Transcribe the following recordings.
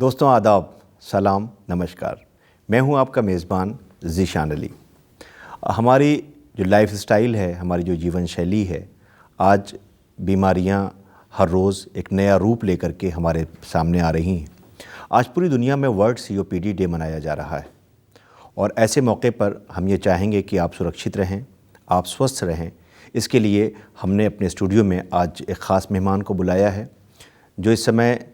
दोस्तों आदाब, सलाम, नमस्कार। मैं हूं आपका मेज़बान ज़ीशान अली। हमारी जो लाइफ स्टाइल है, हमारी जो जीवन शैली है, आज बीमारियां हर रोज़ एक नया रूप लेकर के हमारे सामने आ रही हैं। आज पूरी दुनिया में वर्ल्ड COPD डे मनाया जा रहा है और ऐसे मौके पर हम ये चाहेंगे कि आप सुरक्षित रहें, आप स्वस्थ रहें। इसके लिए हमने अपने स्टूडियो में आज एक ख़ास मेहमान को बुलाया है जो इस समय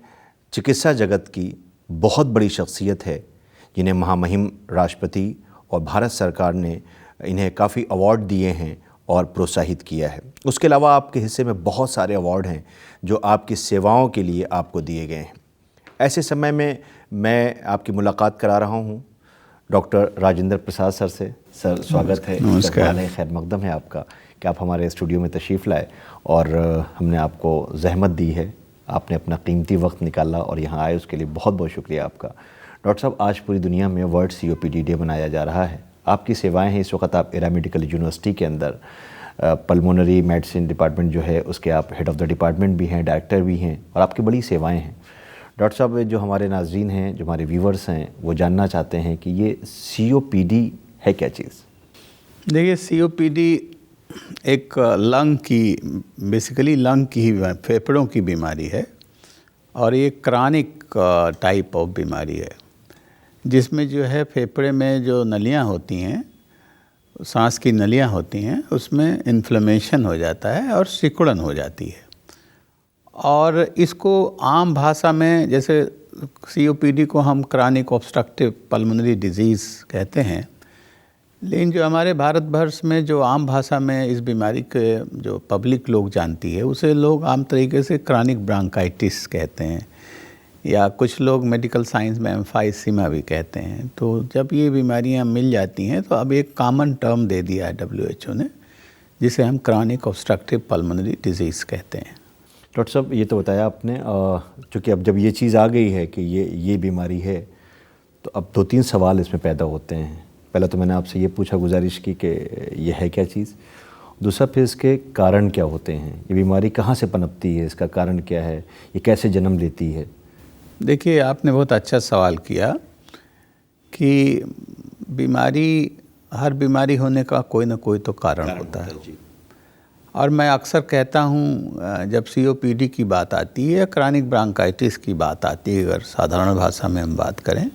चिकित्सा जगत की बहुत बड़ी शख्सियत है, जिन्हें महामहिम राष्ट्रपति और भारत सरकार ने इन्हें काफ़ी अवार्ड दिए हैं और प्रोत्साहित किया है। उसके अलावा आपके हिस्से में बहुत सारे अवार्ड हैं जो आपकी सेवाओं के लिए आपको दिए गए हैं। ऐसे समय में मैं आपकी मुलाकात करा रहा हूँ डॉक्टर राजेंद्र प्रसाद सर से। सर, स्वागत है, नमस्कार। खैर मकदम है आपका कि आप हमारे स्टूडियो में तशरीफ़ लाए और हमने आपको ज़हमत दी है, आपने अपना कीमती वक्त निकाला और यहाँ आए, उसके लिए बहुत बहुत शुक्रिया आपका। डॉक्टर साहब, आज पूरी दुनिया में वर्ल्ड COPD डे मनाया जा रहा है। आपकी सेवाएं हैं, इस वक्त आप एरा मेडिकल यूनिवर्सिटी के अंदर पल्मोनरी मेडिसिन डिपार्टमेंट जो है उसके आप हेड ऑफ़ द डिपार्टमेंट भी हैं, डायरेक्टर भी हैं और आपकी बड़ी सेवाएं हैं। डॉक्टर साहब, जो हमारे नाज़रीन हैं, जो हमारे व्यूवर्स हैं, वो जानना चाहते हैं कि ये COPD है क्या चीज़? देखिए, COPD एक लंग की, बेसिकली लंग की ही, फेफड़ों की बीमारी है और ये क्रॉनिक टाइप ऑफ बीमारी है जिसमें जो है फेफड़े में जो नलियां होती हैं, सांस की नलियां होती हैं, उसमें इन्फ्लेमेशन हो जाता है और सिकुड़न हो जाती है। और इसको आम भाषा में, जैसे COPD को हम क्रॉनिक ऑब्स्ट्रक्टिव पल्मोनरी डिजीज़ कहते हैं, लेकिन जो हमारे भारतवर्ष में जो आम भाषा में इस बीमारी के जो पब्लिक लोग जानती है उसे लोग आम तरीके से क्रॉनिक ब्रोंकाइटिस कहते हैं या कुछ लोग मेडिकल साइंस में एम्फाइसीमा भी कहते हैं। तो जब ये बीमारियां मिल जाती हैं तो अब एक कॉमन टर्म दे दिया है WHO ने, जिसे हम क्रॉनिक ऑब्स्ट्रक्टिव पल्मोनरी डिजीज़ कहते हैं। डॉक्टर साहब, ये तो बताया आपने, चूँकि अब जब ये चीज़ आ गई है कि ये बीमारी है, तो अब 2-3 सवाल इसमें पैदा होते हैं। पहला तो मैंने आपसे ये पूछा, गुजारिश की कि ये है क्या चीज़। दूसरा, फिर इसके कारण क्या होते हैं, ये बीमारी कहाँ से पनपती है, इसका कारण क्या है, ये कैसे जन्म लेती है? देखिए, आपने बहुत अच्छा सवाल किया कि हर बीमारी होने का कोई ना कोई तो कारण होता है। और मैं अक्सर कहता हूँ, जब COPD की बात आती है या क्रॉनिक ब्रोंकाइटिस की बात आती है, अगर साधारण भाषा में हम बात करें,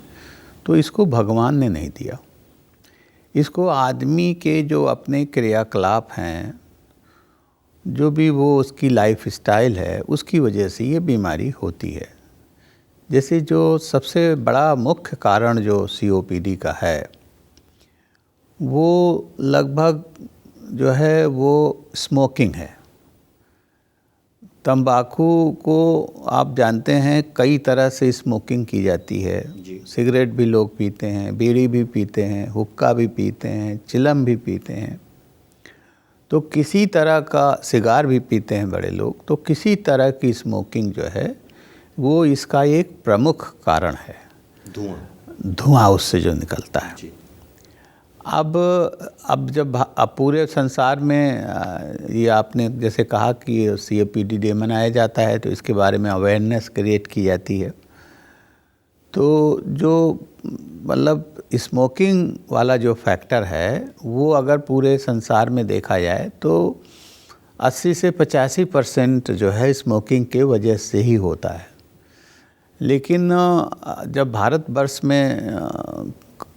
तो इसको भगवान ने नहीं दिया। इसको आदमी के जो अपने क्रियाकलाप हैं, जो भी वो उसकी लाइफ स्टाइल है, उसकी वजह से ये बीमारी होती है। जैसे जो सबसे बड़ा मुख्य कारण जो COPD का है, वो लगभग जो है वो स्मोकिंग है। तंबाकू को आप जानते हैं कई तरह से स्मोकिंग की जाती है। सिगरेट भी लोग पीते हैं, बीड़ी भी पीते हैं, हुक्का भी पीते हैं, चिलम भी पीते हैं। तो किसी तरह का, सिगार भी पीते हैं बड़े लोग। तो किसी तरह की स्मोकिंग जो है वो इसका एक प्रमुख कारण है। धुआं उससे जो निकलता है। अब जब पूरे संसार में ये आपने जैसे कहा कि COPD डे मनाया जाता है, तो इसके बारे में अवेयरनेस क्रिएट की जाती है। तो जो मतलब स्मोकिंग वाला जो फैक्टर है, वो अगर पूरे संसार में देखा जाए तो 80 से 85% जो है स्मोकिंग के वजह से ही होता है। लेकिन जब भारतवर्ष में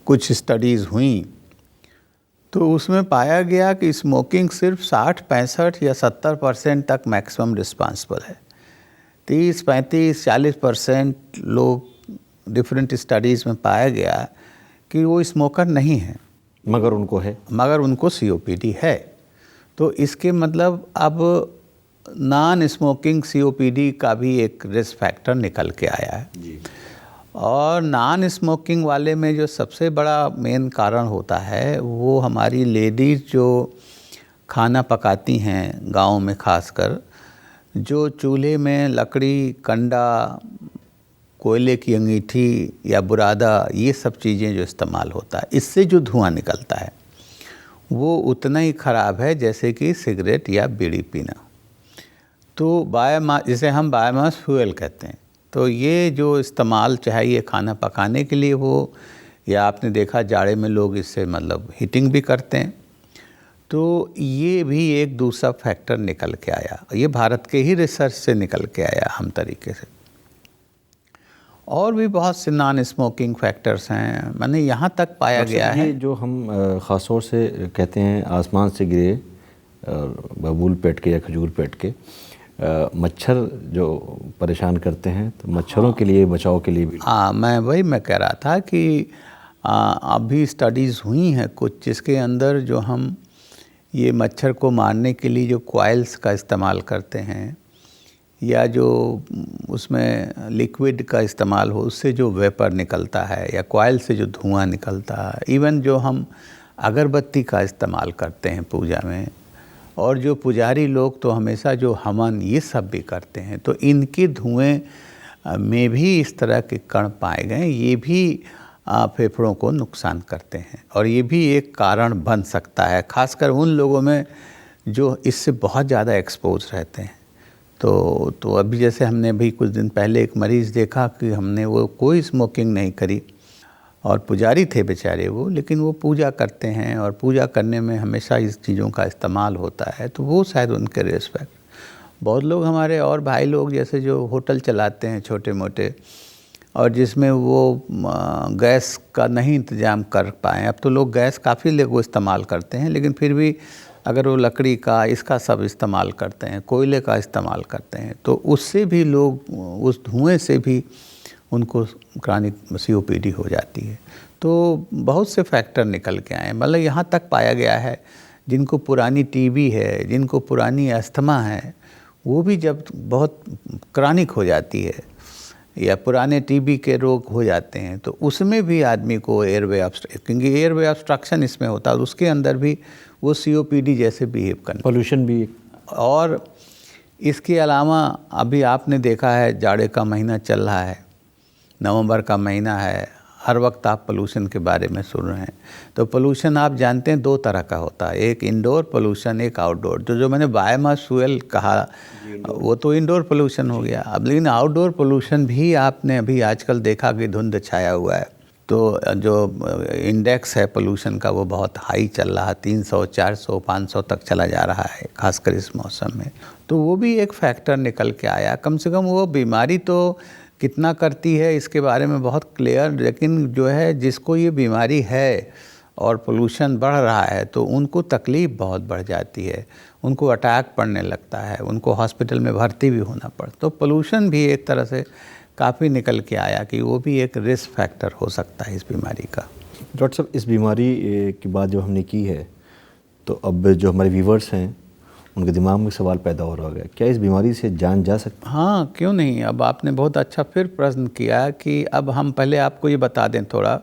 कुछ स्टडीज़ हुई तो उसमें पाया गया कि स्मोकिंग सिर्फ 60, 65 या 70% तक मैक्सिमम रिस्पांसिबल है। 30, 35, 40% लोग, डिफरेंट स्टडीज़ में पाया गया कि वो स्मोकर नहीं है, मगर उनको COPD है। तो इसके मतलब अब नॉन स्मोकिंग COPD का भी एक रिस्क फैक्टर निकल के आया है जी। और नॉन स्मोकिंग वाले में जो सबसे बड़ा मेन कारण होता है, वो हमारी लेडीज़ जो खाना पकाती हैं गाँव में, खासकर जो चूल्हे में लकड़ी, कंडा, कोयले की अंगीठी या बुरादा, ये सब चीज़ें जो इस्तेमाल होता है, इससे जो धुआं निकलता है वो उतना ही ख़राब है जैसे कि सिगरेट या बीड़ी पीना। तो जिसे हम बायोमास फ्यूल कहते हैं, तो ये जो इस्तेमाल, चाहे ये खाना पकाने के लिए हो या आपने देखा जाड़े में लोग इससे मतलब हीटिंग भी करते हैं, तो ये भी एक दूसरा फैक्टर निकल के आया। ये भारत के ही रिसर्च से निकल के आया हम तरीके से। और भी बहुत से नॉन स्मोकिंग फैक्टर्स हैं, मैंने यहाँ तक पाया गया है। ये जो हम ख़ास तौर से कहते हैं आसमान से गिरे बबूल पेट के या खजूर पेट के मच्छर जो परेशान करते हैं, तो मच्छरों के लिए बचाव के लिए भी। हाँ, मैं कह रहा था कि अभी स्टडीज़ हुई हैं कुछ, जिसके अंदर जो हम ये मच्छर को मारने के लिए जो कॉइल्स का इस्तेमाल करते हैं या जो उसमें लिक्विड का इस्तेमाल हो, उससे जो वेपर निकलता है या कॉइल से जो धुआं निकलता है, इवन जो हम अगरबत्ती का इस्तेमाल करते हैं पूजा में, और जो पुजारी लोग तो हमेशा जो हवन ये सब भी करते हैं, तो इनके धुएं में भी इस तरह के कण पाए गए। ये भी फेफड़ों को नुकसान करते हैं और ये भी एक कारण बन सकता है, खासकर उन लोगों में जो इससे बहुत ज़्यादा एक्सपोज रहते हैं। तो अभी जैसे हमने भी कुछ दिन पहले एक मरीज़ देखा कि हमने वो कोई स्मोकिंग नहीं करी और पुजारी थे बेचारे वो, लेकिन वो पूजा करते हैं और पूजा करने में हमेशा इस चीज़ों का इस्तेमाल होता है, तो वो शायद उनके रिस्पेक्ट। बहुत लोग हमारे और भाई लोग जैसे जो होटल चलाते हैं छोटे मोटे, और जिसमें वो गैस का नहीं इंतज़ाम कर पाएँ। अब तो लोग गैस काफ़ी लोग इस्तेमाल करते हैं, लेकिन फिर भी अगर वो लकड़ी का इसका सब इस्तेमाल करते हैं, कोयले का इस्तेमाल करते हैं, तो उससे भी लोग, उस धुएं से भी उनको क्रॉनिक COPD हो जाती है। तो बहुत से फैक्टर निकल के आए, मतलब यहाँ तक पाया गया है जिनको पुरानी TB है, जिनको पुरानी अस्थमा है, वो भी जब बहुत क्रॉनिक हो जाती है या पुराने TB के रोग हो जाते हैं, तो उसमें भी आदमी को एयरवे क्योंकि एयरवे ऑब्स्ट्रक्शन इसमें होता है, उसके अंदर भी वो COPD जैसे बिहेव करना। पोल्यूशन भी। और इसके अलावा अभी आपने देखा है जाड़े का महीना चल रहा है, नवंबर का महीना है, हर वक्त आप पोल्यूशन के बारे में सुन रहे हैं। तो पोल्यूशन आप जानते हैं 2 तरह का होता है, एक इंडोर पोल्यूशन, एक आउटडोर। जो मैंने बायोमास फ्यूल कहा वो तो इंडोर पोल्यूशन हो गया। अब लेकिन आउटडोर पोल्यूशन भी आपने अभी आजकल देखा कि धुंध छाया हुआ है, तो जो इंडेक्स है पोल्यूशन का वो बहुत हाई चल रहा है, 300, 400, 500 तक चला जा रहा है, खासकर इस मौसम में। तो वो भी एक फैक्टर निकल के आया। कम से कम वो बीमारी तो कितना करती है इसके बारे में बहुत क्लियर, लेकिन जो है जिसको ये बीमारी है और पोल्यूशन बढ़ रहा है तो उनको तकलीफ़ बहुत बढ़ जाती है, उनको अटैक पड़ने लगता है, उनको हॉस्पिटल में भर्ती भी होना पड़ता। तो पोल्यूशन भी एक तरह से काफ़ी निकल के आया कि वो भी एक रिस्क फैक्टर हो सकता है इस बीमारी का। डॉक्टर साहब, इस बीमारी की बात जो हमने की है, तो अब जो हमारे व्यूवर्स हैं उनके दिमाग में सवाल पैदा हो रहा होगा, क्या इस बीमारी से जान जा सकती है? हाँ, क्यों नहीं। अब आपने बहुत अच्छा फिर प्रश्न किया कि अब हम पहले आपको ये बता दें थोड़ा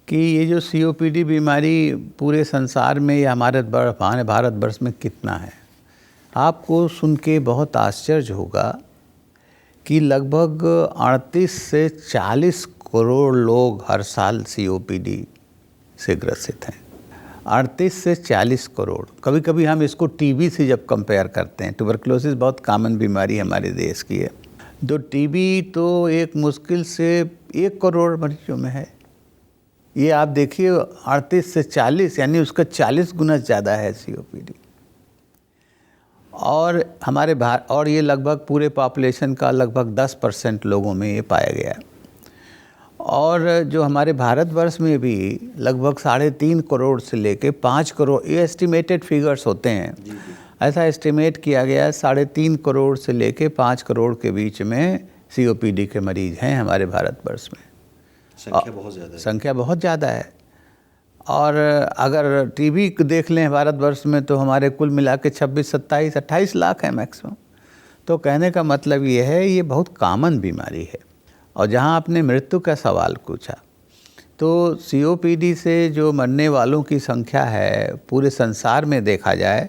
कि ये जो COPD बीमारी पूरे संसार में या हमारे भारतवर्ष में कितना है। आपको सुन के बहुत आश्चर्य होगा कि लगभग 38 से 40 करोड़ लोग हर साल COPD से ग्रसित हैं। 38 से 40 करोड़। कभी कभी हम इसको TB से जब कंपेयर करते हैं, ट्यूबरकुलोसिस बहुत कॉमन बीमारी हमारे देश की है, तो TB तो एक मुश्किल से 1 करोड़ मरीजों में है। ये आप देखिए 38 से 40 यानी उसका 40 गुना ज़्यादा है COPD। और हमारे और ये लगभग पूरे पॉपुलेशन का लगभग 10% लोगों में ये पाया गया है। और जो हमारे भारतवर्ष में भी लगभग 3.5 करोड़ से लेके 5 करोड़, ये एस्टिमेटेड फिगर्स होते हैं। ऐसा एस्टिमेट किया गया है 3.5 करोड़ से लेके 5 करोड़ के बीच में COPD के मरीज़ हैं हमारे भारतवर्ष में। संख्या बहुत ज़्यादा है। और अगर TB देख लें भारतवर्ष में तो हमारे कुल मिला के 26, 27, 28 लाख है मैक्सिमम। तो कहने का मतलब ये है ये बहुत कॉमन बीमारी है। और जहाँ आपने मृत्यु का सवाल पूछा, तो COPD से जो मरने वालों की संख्या है पूरे संसार में देखा जाए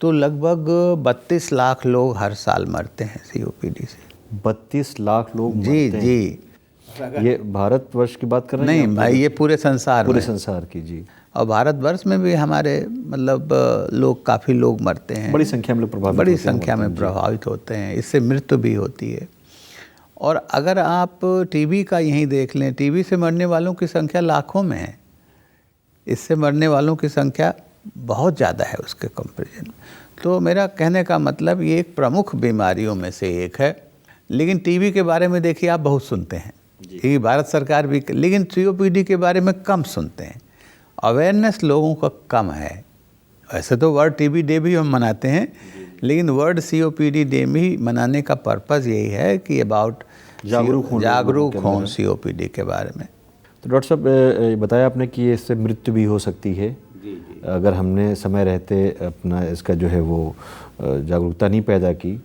तो लगभग 32 लाख लोग हर साल मरते हैं COPD से। 32 लाख लोग जी मरते जी हैं। ये भारतवर्ष की बात कर रहे हैं? नहीं भाई, ये पूरे संसार की। जी। और भारतवर्ष में भी हमारे मतलब लोग, काफ़ी लोग मरते हैं, बड़ी संख्या में लोग प्रभावित होते हैं। इससे मृत्यु भी होती है। और अगर आप टीबी का यहीं देख लें, टीबी से मरने वालों की संख्या लाखों में है, इससे मरने वालों की संख्या बहुत ज़्यादा है उसके कंपैरिजन में। तो मेरा कहने का मतलब ये एक प्रमुख बीमारियों में से एक है। लेकिन टीबी के बारे में देखिए आप बहुत सुनते हैं, ये भारत सरकार भी, लेकिन सीओपीडी के बारे में कम सुनते हैं, अवेयरनेस लोगों का कम है। वैसे तो वर्ल्ड टीबी डे भी हम मनाते हैं, लेकिन वर्ल्ड सीओपीडी डे भी मनाने का पर्पज़ यही है कि अबाउट जागरूक हों सीओपीडी के बारे में। तो डॉक्टर साहब बताया आपने कि इससे मृत्यु भी हो सकती है अगर हमने समय रहते अपना इसका जो है वो जागरूकता नहीं पैदा की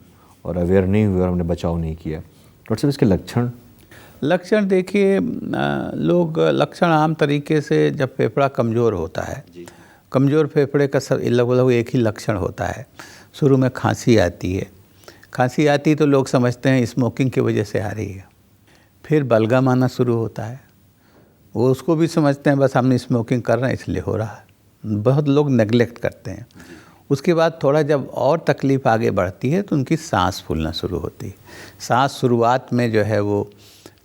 और अवेयर नहीं हुए और हमने बचाव नहीं किया। डॉक्टर साहब इसके लक्षण देखिए, लोग लक्षण आम तरीके से जब फेफड़ा कमज़ोर होता है, कमज़ोर फेफड़े का सब लगभग एक ही लक्षण होता है। शुरू में खांसी आती है, खांसी आती तो लोग समझते हैं स्मोकिंग की वजह से आ रही है। फिर बलगम आना शुरू होता है, वो उसको भी समझते हैं बस हमने स्मोकिंग कर रहे हैं इसलिए हो रहा है, बहुत लोग नेगलेक्ट करते हैं। उसके बाद थोड़ा जब और तकलीफ़ आगे बढ़ती है तो उनकी सांस फूलना शुरू होती है। सांस शुरुआत में जो है वो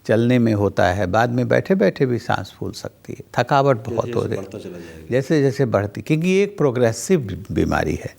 चलने में होता है, बाद में बैठे बैठे भी सांस फूल सकती है, थकावट बहुत हो रही है जैसे जैसे बढ़ती, क्योंकि ये एक प्रोग्रेसिव बीमारी है।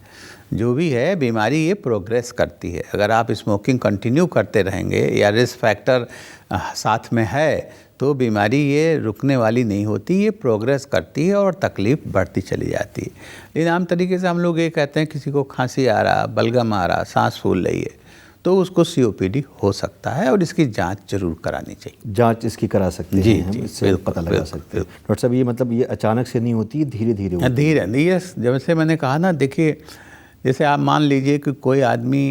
जो भी है बीमारी ये प्रोग्रेस करती है। अगर आप स्मोकिंग कंटिन्यू करते रहेंगे या रिस्क फैक्टर साथ में है तो बीमारी ये रुकने वाली नहीं होती, ये प्रोग्रेस करती है और तकलीफ़ बढ़ती चली जाती है। लेकिन आम तरीके से हम लोग ये कहते हैं किसी को खांसी आ रहा, बलगम आ रहा, सांस फूल रही है तो उसको सीओपीडी हो सकता है और इसकी जांच जरूर करानी चाहिए। जांच इसकी करा सकते हैं, जी, इससे पता लगा सकते हैं। डॉक्टर साहब ये मतलब ये अचानक से नहीं होती, धीरे धीरे होती है। धीरे जैसे मैंने कहा ना, देखिए जैसे आप मान लीजिए कि कोई आदमी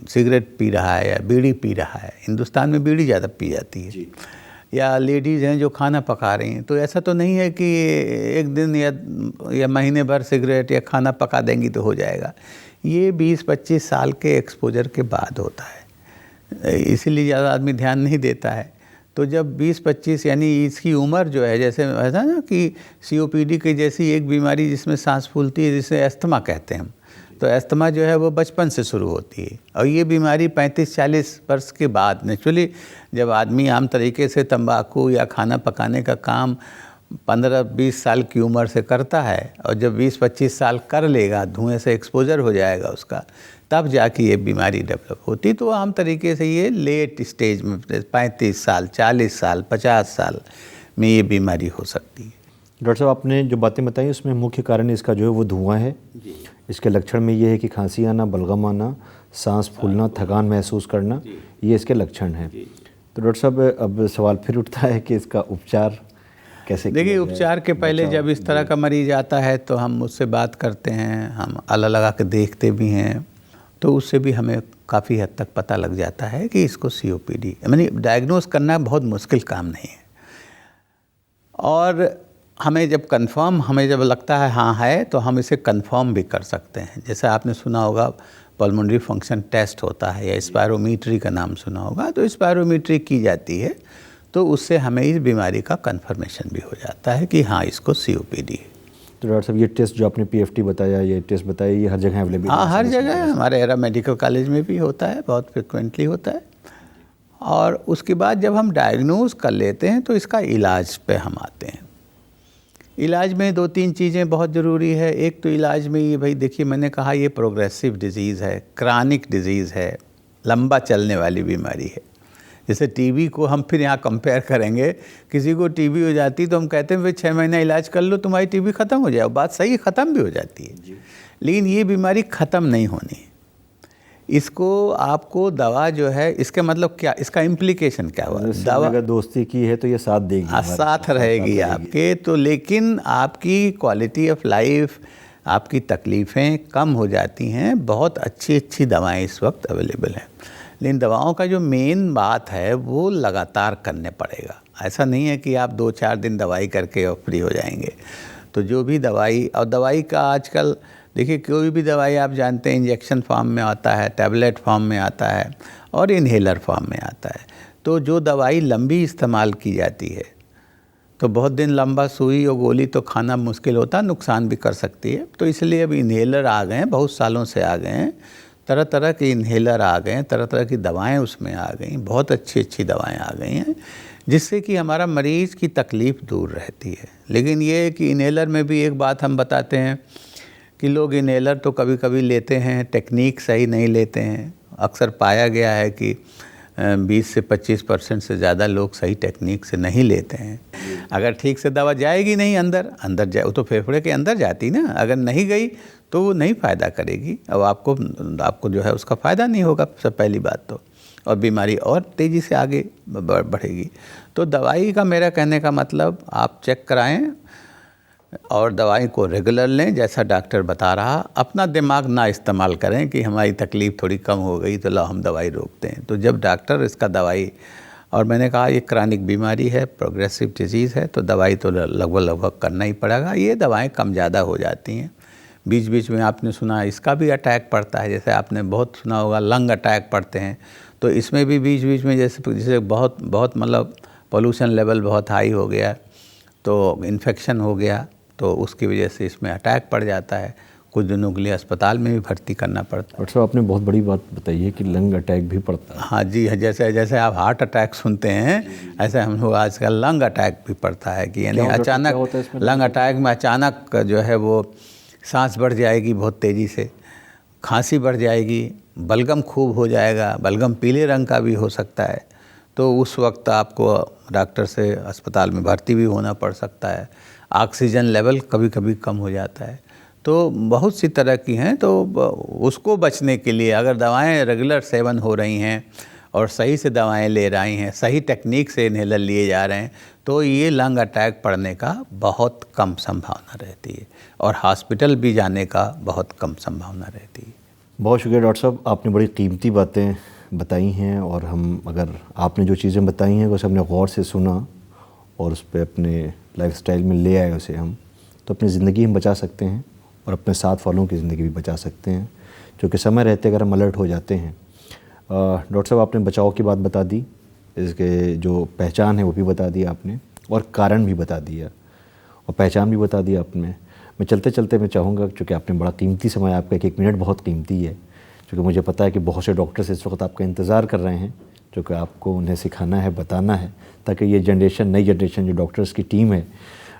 सिगरेट पी रहा है या बीड़ी पी रहा है, हिंदुस्तान में बीड़ी ज़्यादा पी जाती है, या लेडीज़ हैं जो खाना पका रही हैं, तो ऐसा तो नहीं है कि एक दिन या महीने भर सिगरेट या खाना पका देंगी तो हो जाएगा। ये 20-25 साल के एक्सपोजर के बाद होता है, इसीलिए ज़्यादा आदमी ध्यान नहीं देता है। तो जब 20-25 यानी इसकी उम्र जो है, जैसे ऐसा ना कि सीओपीडी की जैसी एक बीमारी जिसमें सांस फूलती है जिसे अस्थमा कहते हैं हम, तो अस्थमा जो है वो बचपन से शुरू होती है और ये बीमारी 35-40 वर्ष के बाद नेचुरली, जब आदमी आम तरीके से तंबाकू या खाना पकाने का काम 15-20 साल की उम्र से करता है और जब 20-25 साल कर लेगा, धुएं से एक्सपोजर हो जाएगा उसका, तब जाके ये बीमारी डेवलप होती। तो आम तरीके से ये लेट स्टेज में 35 साल, 40 साल, 50 साल में ये बीमारी हो सकती है। डॉक्टर साहब आपने जो बातें बताई उसमें मुख्य कारण इसका जो है वो धुआं है। इसके लक्षण में ये है कि खांसी आना, बलगम आना, सांस फूलना, थकान महसूस करना, ये इसके लक्षण हैं। तो डॉक्टर साहब अब सवाल फिर उठता है कि इसका उपचार कैसे? देखिए, उपचार के पहले जब इस तरह का मरीज आता है तो हम मुझसे बात करते हैं, हम आला लगा के देखते भी हैं, तो उससे भी हमें काफ़ी हद तक पता लग जाता है कि इसको सीओपीडी, यानी डायग्नोस करना बहुत मुश्किल काम नहीं है। और हमें जब लगता है हाँ है, तो हम इसे कंफर्म भी कर सकते हैं। जैसे आपने सुना होगा पल्मोनरी फंक्शन टेस्ट होता है या स्पायरोमीट्री का नाम सुना होगा, तो स्पायरोमीट्री की जाती है तो उससे हमें इस बीमारी का कंफर्मेशन भी हो जाता है कि हाँ इसको सीओपीडी है। तो डॉक्टर साहब ये टेस्ट जो आपने पीएफटी बताया, ये टेस्ट बताया, ये हर जगह अवेलेबल है? हाँ, हर जगह, हमारे एरा मेडिकल कॉलेज में भी होता है, बहुत फ्रिक्वेंटली होता है। और उसके बाद जब हम डायग्नोज कर लेते हैं तो इसका इलाज पे हम आते हैं। इलाज में 2-3 चीज़ें बहुत ज़रूरी है। एक तो इलाज में ये, भाई देखिए मैंने कहा ये प्रोग्रेसिव डिजीज़ है, क्रॉनिक डिजीज़ है, लंबा चलने वाली बीमारी है। जैसे टीबी को हम फिर यहाँ कंपेयर करेंगे, किसी को टीबी हो जाती तो हम कहते हैं भाई 6 महीना इलाज कर लो तुम्हारी टीबी ख़त्म हो जाए। बात सही, ख़त्म भी हो जाती है, लेकिन ये बीमारी ख़त्म नहीं होनी। इसको आपको दवा जो है, इसका मतलब क्या, इसका इम्प्लीकेशन क्या हुआ? दवा अगर दोस्ती की है तो ये साथ देगी, साथ रहेगी आपके, तो लेकिन आपकी क्वालिटी ऑफ लाइफ, आपकी तकलीफ़ें कम हो जाती हैं। बहुत अच्छी अच्छी दवाएं इस वक्त अवेलेबल हैं, लेकिन दवाओं का जो मेन बात है वो लगातार करने पड़ेगा। ऐसा नहीं है कि आप 2-4 दिन दवाई करके और फ्री हो जाएंगे। तो जो भी दवाई, और दवाई का आजकल देखिए कोई भी दवाई आप जानते हैं इंजेक्शन फॉर्म में आता है, टैबलेट फॉर्म में आता है और इन्हेलर फॉर्म में आता है। तो जो दवाई लंबी इस्तेमाल की जाती है, तो बहुत दिन लंबा सुई और गोली तो खाना मुश्किल होता, नुकसान भी कर सकती है। तो इसलिए अब इन्हेलर आ गए हैं, बहुत सालों से आ गए हैं। तरह तरह के इन्हेलर आ गए हैं, तरह तरह की दवाएं उसमें आ गई, बहुत अच्छी अच्छी दवाएं आ गई हैं, जिससे कि हमारा मरीज़ की तकलीफ़ दूर रहती है। लेकिन ये है कि इन्हेलर में भी एक बात हम बताते हैं कि लोग इन्हेलर तो कभी कभी लेते हैं, टेक्निक सही नहीं लेते हैं। अक्सर पाया गया है कि 20 से 25% से ज़्यादा लोग सही टेक्निक से नहीं लेते हैं। अगर ठीक से दवा जाएगी नहीं अंदर जाए, वो तो फेफड़े के अंदर जाती ना, अगर नहीं गई तो वो नहीं फ़ायदा करेगी, अब आपको जो है उसका फ़ायदा नहीं होगा, सब पहली बात तो, और बीमारी और तेज़ी से आगे बढ़ेगी। तो दवाई का मेरा कहने का मतलब, आप चेक कराएं और दवाई को रेगुलर लें जैसा डॉक्टर बता रहा। अपना दिमाग ना इस्तेमाल करें कि हमारी तकलीफ़ थोड़ी कम हो गई तो लो हम दवाई रोकते हैं। तो जब डॉक्टर इसका दवाई, और मैंने कहा ये क्रॉनिक बीमारी है, प्रोग्रेसिव डिजीज़ है, तो दवाई तो लगभग करना ही पड़ेगा। ये दवाएं कम ज़्यादा हो जाती हैं। बीच बीच में आपने सुना इसका भी अटैक पड़ता है, जैसे आपने बहुत सुना होगा लंग अटैक पड़ते हैं, तो इसमें भी बीच बीच में जैसे बहुत मतलब पोल्यूशन लेवल बहुत हाई हो गया तो इन्फेक्शन हो गया, तो उसकी वजह से इसमें अटैक पड़ जाता है, कुछ दिनों के लिए अस्पताल में भी भर्ती करना पड़ता है। डॉक्टर साहब आपने बहुत बड़ी बात बताई है कि लंग अटैक भी पड़ता है। हाँ जी, जैसे आप हार्ट अटैक सुनते हैं, ऐसे हम लोग आजकल लंग अटैक भी पड़ता है कि यानी अचानक लंग अटैक में अचानक जो है वो सांस बढ़ जाएगी बहुत तेज़ी से, खांसी बढ़ जाएगी, बलगम खूब हो जाएगा, बलगम पीले रंग का भी हो सकता है, तो उस वक्त आपको डॉक्टर से अस्पताल में भर्ती भी होना पड़ सकता है। ऑक्सीजन लेवल कभी कभी कम हो जाता है, तो बहुत सी तरह की हैं। तो उसको बचने के लिए अगर दवाएं रेगुलर सेवन हो रही हैं और सही से दवाएं ले रही हैं, सही टेक्निक से इन्हेलर लिए जा रहे हैं, तो ये लंग अटैक पड़ने का बहुत कम संभावना रहती है और हॉस्पिटल भी जाने का बहुत कम संभावना रहती है। बहुत शुक्रिया डॉक्टर साहब, आपने बड़ी कीमती बातें बताई हैं, और हम अगर आपने जो चीज़ें बताई हैं उसे हमने गौर से सुना और उस पर अपने लाइफस्टाइल में ले आए उसे हम, तो अपनी ज़िंदगी हम बचा सकते हैं और अपने साथ वालों की ज़िंदगी भी बचा सकते हैं, क्योंकि समय रहते अगर हम अलर्ट हो जाते हैं। डॉक्टर साहब आपने बचाव की बात बता दी, इसके जो पहचान है वो भी बता दी आपने, और कारण भी बता दिया और पहचान भी बता दिया आपने। मैं चलते चलते मैं चाहूँगा, क्योंकि आपने बड़ा कीमती समय, आपका एक मिनट बहुत कीमती है, क्योंकि मुझे पता है कि बहुत से डॉक्टर्स इस वक्त आपका इंतज़ार कर रहे हैं, क्योंकि आपको उन्हें सिखाना है, बताना है, ताकि ये जनरेशन, नई जनरेशन जो डॉक्टर्स की टीम है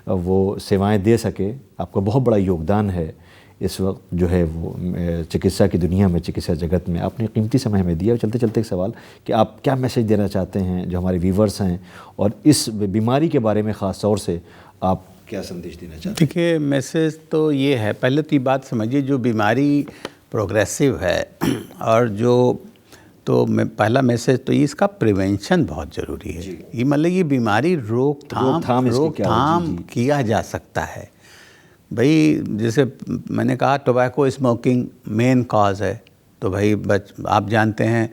वो सेवाएं दे सके। आपका बहुत बड़ा योगदान है इस वक्त जो है वो चिकित्सा की दुनिया में, चिकित्सा जगत में आपने कीमती समय हमें दिया। चलते चलते एक सवाल कि आप क्या मैसेज देना चाहते हैं जो हमारे व्यूवर्स हैं, और इस बीमारी के बारे में ख़ास तौर से आप क्या संदेश देना चाहते हैं? देखिए, मैसेज तो ये है, पहले तो ये बात समझिए, जो बीमारी प्रोग्रेसिव है और तो पहला मैसेज तो इसका प्रिवेंशन बहुत ज़रूरी है। ये मतलब ये बीमारी रोकथाम किया जा सकता है। भाई जैसे मैंने कहा टोबैको स्मोकिंग मेन कॉज है, तो भाई आप जानते हैं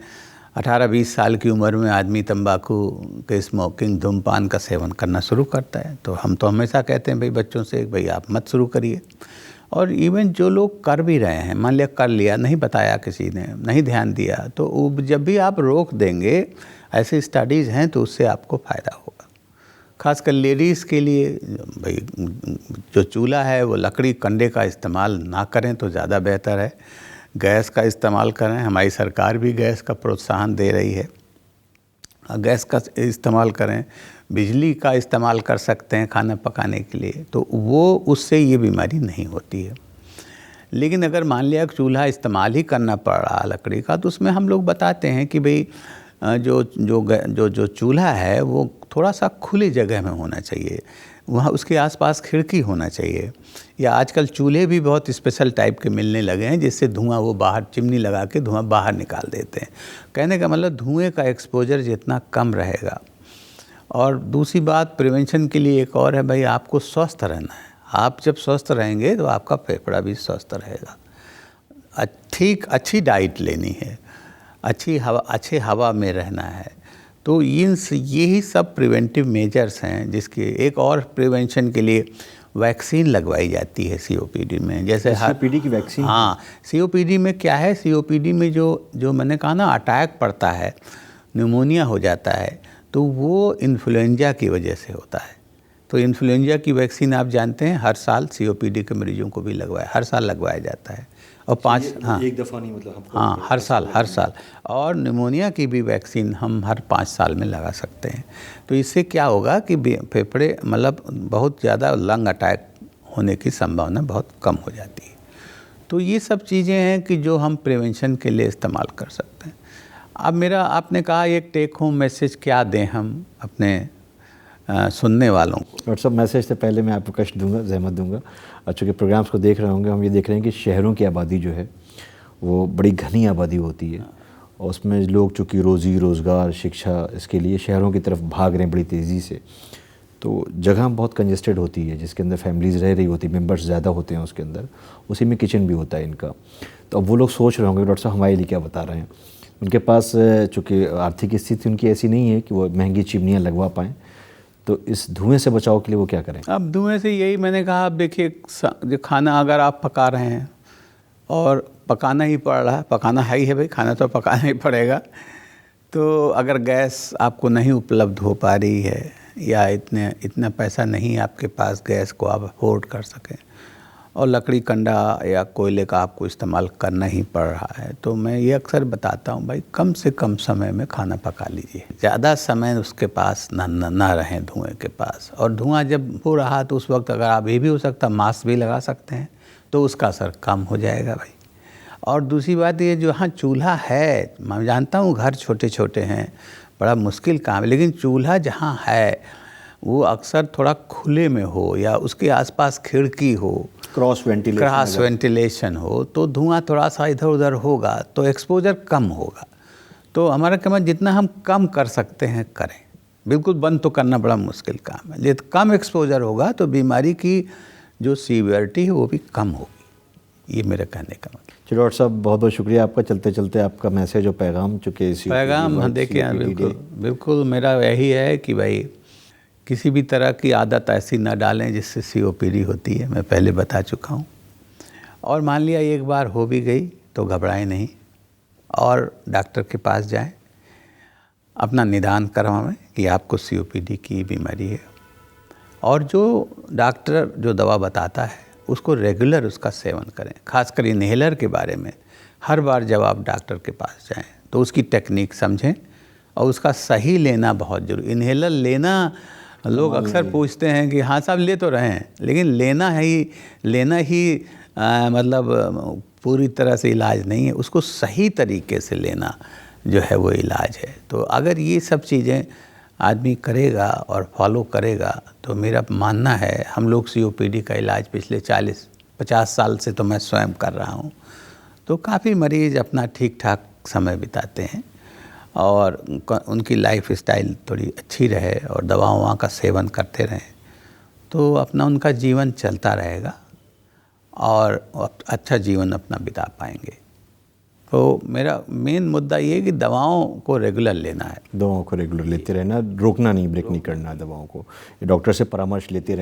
18-20 साल की उम्र में आदमी तंबाकू के स्मोकिंग, धूमपान का सेवन करना शुरू करता है। तो हम तो हमेशा कहते हैं भाई बच्चों से, भाई आप मत शुरू करिए। और इवन जो लोग कर भी रहे हैं, मान लिया कर लिया, नहीं बताया किसी ने, नहीं ध्यान दिया, तो जब भी आप रोक देंगे, ऐसे स्टडीज़ हैं, तो उससे आपको फ़ायदा होगा। खासकर लेडीज़ के लिए भाई जो चूल्हा है वो लकड़ी कंडे का इस्तेमाल ना करें तो ज़्यादा बेहतर है, गैस का इस्तेमाल करें। हमारी सरकार भी गैस का प्रोत्साहन दे रही है, गैस का इस्तेमाल करें। बिजली का इस्तेमाल कर सकते हैं खाना पकाने के लिए, तो वो उससे ये बीमारी नहीं होती है। लेकिन अगर मान लिया चूल्हा इस्तेमाल ही करना पड़ रहा लकड़ी का, तो उसमें हम लोग बताते हैं कि भाई जो चूल्हा है वो थोड़ा सा खुली जगह में होना चाहिए, वहाँ उसके आसपास खिड़की होना चाहिए, या आजकल चूल्हे भी बहुत स्पेशल टाइप के मिलने लगे हैं जिससे धुआं वो बाहर, चिमनी लगा के धुआं बाहर निकाल देते हैं। कहने का मतलब धुएं का एक्सपोजर जितना कम रहेगा। और दूसरी बात प्रिवेंशन के लिए एक और है, भाई आपको स्वस्थ रहना है। आप जब स्वस्थ रहेंगे तो आपका फेफड़ा भी स्वस्थ रहेगा। अच्छी डाइट लेनी है, अच्छी हवा में रहना है। तो यही सब प्रिवेंटिव मेजर्स हैं, जिसके एक और प्रिवेंशन के लिए वैक्सीन लगवाई जाती है सीओपीडी में। जैसे सीओपीडी की वैक्सीन? हाँ, सीओपीडी में क्या है, सीओपीडी में जो मैंने कहा ना अटैक पड़ता है, न्यूमोनिया हो जाता है, तो वो इन्फ्लुएंजा की वजह से होता है। तो इन्फ्लुएंजा की वैक्सीन आप जानते हैं हर साल सीओपीडी के मरीजों को भी हर साल लगवाया जाता है। और 5 हाँ एक दफ़ा नहीं, मतलब हमको हाँ हर साल। और निमोनिया की भी वैक्सीन हम हर 5 साल में लगा सकते हैं। तो इससे क्या होगा कि फेफड़े मतलब बहुत ज़्यादा लंग अटैक होने की संभावना बहुत कम हो जाती है। तो ये सब चीज़ें हैं कि जो हम प्रिवेंशन के लिए इस्तेमाल कर सकते हैं। अब मेरा आपने कहा एक टेक होम मैसेज क्या दें हम अपने सुनने वालों को। डॉक्टर साहब, मैसेज से पहले मैं आपको कष्ट दूंगा, जहमत दूंगा। और चूँकि प्रोग्राम्स को देख रहे होंगे, हम ये देख रहे हैं कि शहरों की आबादी जो है वो बड़ी घनी आबादी होती है, और उसमें लोग चूँकि रोज़ी रोज़गार शिक्षा इसके लिए शहरों की तरफ भाग रहे हैं बड़ी तेज़ी से, तो जगह बहुत कंजेस्टेड होती है जिसके अंदर फैमिलीज़ रह रही होती, मेंबर्स ज़्यादा होते हैं उसके अंदर, उसी में किचन भी होता है इनका। तो अब वो लोग सोच रहे होंगे डॉक्टर साहब हमारे लिए क्या बता रहे हैं। उनके पास चूँकि आर्थिक स्थिति उनकी ऐसी नहीं है कि वो महंगी चिमनियाँ लगवा पाएँ, तो इस धुएं से बचाव के लिए वो क्या करें? अब धुएं से यही मैंने कहा, अब देखिए जो खाना अगर आप पका रहे हैं और पकाना ही पड़ रहा है, पकाना है ही है भाई, खाना तो पकाना ही पड़ेगा। तो अगर गैस आपको नहीं उपलब्ध हो पा रही है या इतना पैसा नहीं आपके पास गैस को आप अफोर्ड कर सकें, और लकड़ी कंडा या कोयले का आपको इस्तेमाल करना ही पड़ रहा है, तो मैं ये अक्सर बताता हूँ भाई कम से कम समय में खाना पका लीजिए। ज़्यादा समय उसके पास ना रहें धुएं के पास। और धुआं जब हो रहा तो उस वक्त अगर आप ये भी हो सकता मास्क भी लगा सकते हैं, तो उसका असर कम हो जाएगा भाई। और दूसरी बात ये, जो हाँ चूल्हा है, मैं जानता हूँ घर छोटे छोटे हैं, बड़ा मुश्किल काम है, लेकिन चूल्हा जहाँ है वो अक्सर थोड़ा खुले में हो या उसके आसपास खिड़की हो, क्रॉस वेंटिलेशन हो, तो धुआं थोड़ा सा इधर उधर होगा तो एक्सपोजर कम होगा। तो हमारा कहना जितना हम कम कर सकते हैं करें। बिल्कुल बंद तो करना बड़ा मुश्किल काम है, लेकिन कम एक्सपोजर होगा तो बीमारी की जो सीवियरिटी है वो भी कम होगी। ये मेरा कहने का मतलब। चलो डॉक्टर साहब, बहुत बहुत शुक्रिया आपका। चलते चलते आपका मैसेज और पैगाम, चूँकि पैगाम देखिए बिल्कुल मेरा यही है कि भाई किसी भी तरह की आदत ऐसी ना डालें जिससे COPD होती है, मैं पहले बता चुका हूँ। और मान लिया एक बार हो भी गई तो घबराएं नहीं और डॉक्टर के पास जाएं, अपना निदान करवाएं कि आपको COPD की बीमारी है। और जो डॉक्टर जो दवा बताता है उसको रेगुलर उसका सेवन करें। खासकर इन्हेलर के बारे में हर बार जब आप डॉक्टर के पास जाएं तो उसकी टेक्निक समझें और उसका सही लेना बहुत जरूरी। इन्हेलर लेना, लोग अक्सर पूछते हैं कि हाँ साहब ले तो रहे हैं, लेकिन लेना ही मतलब पूरी तरह से इलाज नहीं है, उसको सही तरीके से लेना जो है वो इलाज है। तो अगर ये सब चीज़ें आदमी करेगा और फॉलो करेगा तो मेरा मानना है, हम लोग COPD का इलाज पिछले 40-50 साल से तो मैं स्वयं कर रहा हूँ, तो काफ़ी मरीज़ अपना ठीक ठाक समय बिताते हैं और उनकी लाइफ स्टाइल थोड़ी अच्छी रहे और दवाओं का सेवन करते रहें तो अपना उनका जीवन चलता रहेगा और अच्छा जीवन अपना बिता पाएंगे। तो मेरा मेन मुद्दा ये है कि दवाओं को रेगुलर लेना है, दवाओं को रेगुलर लेते रहना, रोकना नहीं, ब्रेक नहीं करना दवाओं को। डॉक्टर से परामर्श लेते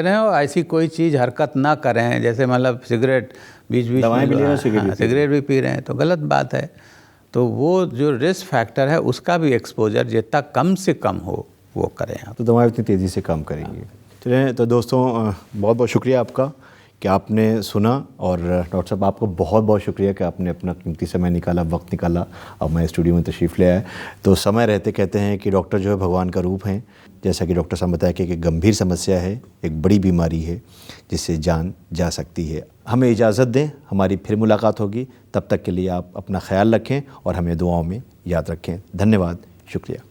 रहें और ऐसी कोई चीज़ हरकत ना करें, जैसे मतलब सिगरेट बीच दवाएं भी ले रहे हैं, सिगरेट भी पी रहे हैं तो गलत बात है। तो वो जो रिस्क फैक्टर है उसका भी एक्सपोजर जितना कम से कम हो वो करें आप, तो दवाएं उतनी तेज़ी से काम करेंगी। चलिए, तो दोस्तों बहुत बहुत शुक्रिया आपका कि आपने सुना, और डॉक्टर साहब आपको बहुत बहुत शुक्रिया कि आपने अपना कीमती समय निकाला, वक्त निकाला, अब मैं स्टूडियो में तशरीफ़ ले आया। तो समय रहते कहते हैं कि डॉक्टर जो है भगवान का रूप हैं। जैसा कि डॉक्टर साहब बताया कि एक गंभीर समस्या है, एक बड़ी बीमारी है जिससे जान जा सकती है। हमें इजाज़त दें, हमारी फिर मुलाकात होगी। तब तक के लिए आप अपना ख्याल रखें और हमें दुआओं में याद रखें। धन्यवाद, शुक्रिया।